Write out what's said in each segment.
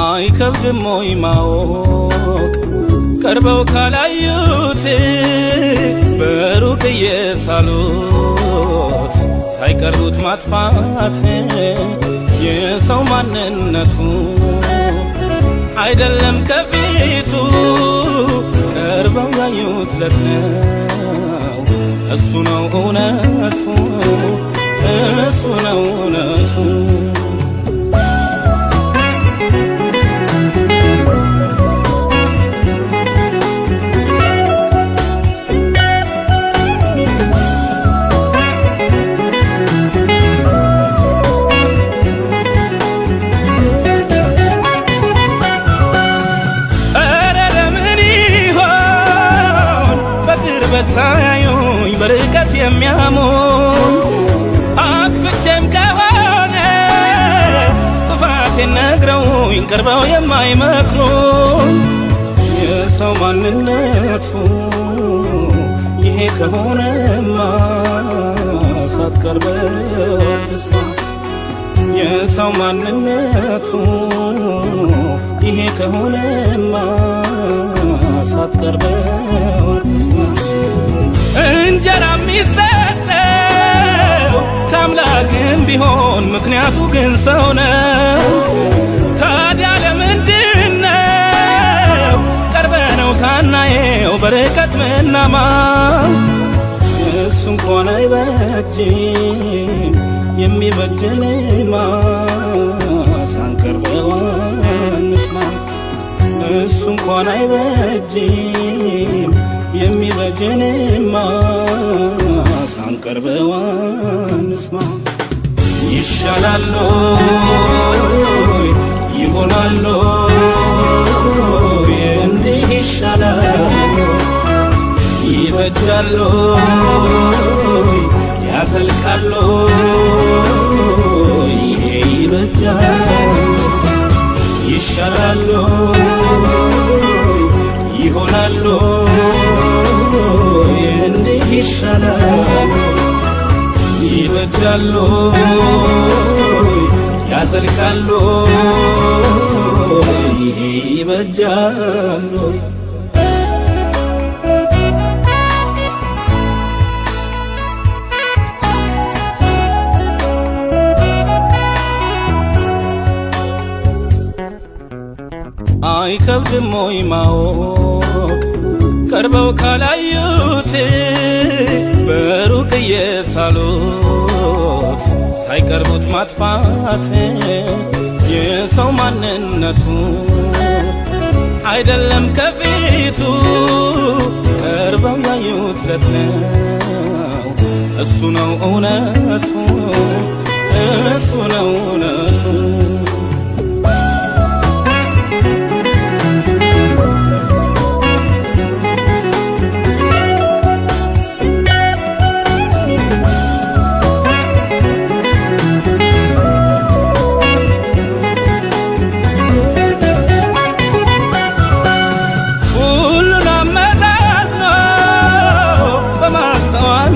አይከብድም ወይ ማወቅ ቀርበው ካላዩት በሩቅ የሳሉት ሳይቀርቡት ማጥፋት የሰው ማንነቱ አይደለም ከፊቱ ቀርበው ያዩት ለነው እሱ ነው እውነቱ እሱ ነው እውነቱ ሳያዩኝ በርቀት የሚያሙኝ አጥፍቼም ከሆነ ጥፋቴን ነግረውኝ ቀርበው የማይመክሩኝ የሰው ማንነቱ ይሄ ከሆነማ ሳትቀርበው አትስማ የሰው ማንነቱ ይሄ ከሆነማ ሳትቀርበው አትስማ እንጀራ የሚሰጠው ከአምላክም ቢሆን ምክንያቱ ግን ሰው ነው። ታዲያ ለምንድነው ቀርበነው ሳናየው በርቀት ምናማው? እሱ እንኳን አይበጅም የሚበጀንማ ሳንቀርበው አንስማ እሱ እንኳን አይበጅም የሚበጀንማ ሳንቀርበው አንስማ ይሻላል ይሆናል እንዲህ ይሻላል ይበጃል ያዘልቃል ይሄ ይበጃል ይሻላል ይሆናል እንዲህ ይሻላል ይበጃል ያዘልቃል ይሄ ይበጃል አይከብድም ወይ ማወቅ ቀርበው ካላዩት በሩቅ የሳሉት ሳይቀርቡት ማጥፋት የሰው ማንነቱ አይደለም ከፊቱ ቀርበው ያዩት ለነው እሱ ነው እውነቱ እሱ ነው እውነቱ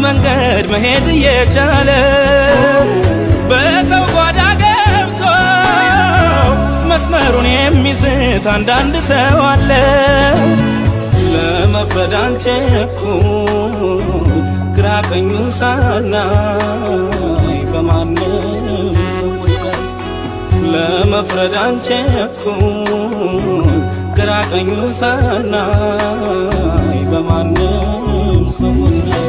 መንገድ መሄድ እየቻለ በሰው ጓዳ ገብቶ መስመሩን የሚስት አንዳንድ ሰው አለ። ለመፍረድ አንቸኩል ግራ ቀኙን ሳናይ በማንም ሰዎች ላይ ለመፍረድ አንቸኩል ግራ ቀኙን ሳናይ በማንም ሰዎች ላይ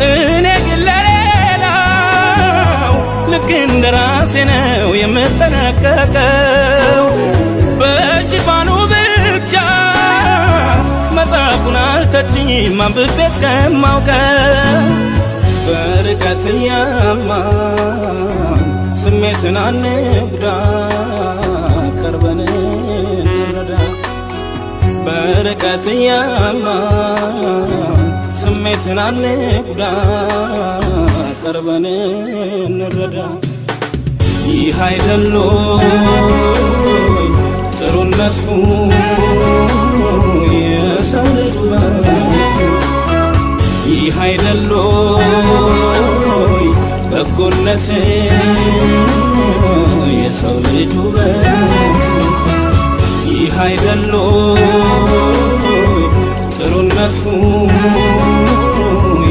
እኔ ግን ለሌላው ልክ እንደ ራሴ ነው የምጠነቀቀው በሽፋኑ ብቻ መጽሐፉን አልተችም አንብቤ እስከማውቀው በርቀት እያማን ስሜትን አንጉዳ ቀርበን እንረዳ በርቀት እያማን ስሜትን አንጉዳ ቀርበን እንረዳ ይህ አይደል ጥሩነቱ የሰው ልጅ ውበት ይህ አይደል በጎነት የሰው ልጅ ውበት ይህ አይደል ጥሩነቱ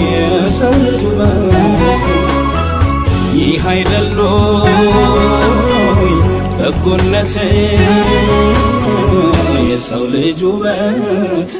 የሰው ልጅ ውበት ይህ አይደል በጎነት የሰው ልጅ ውበት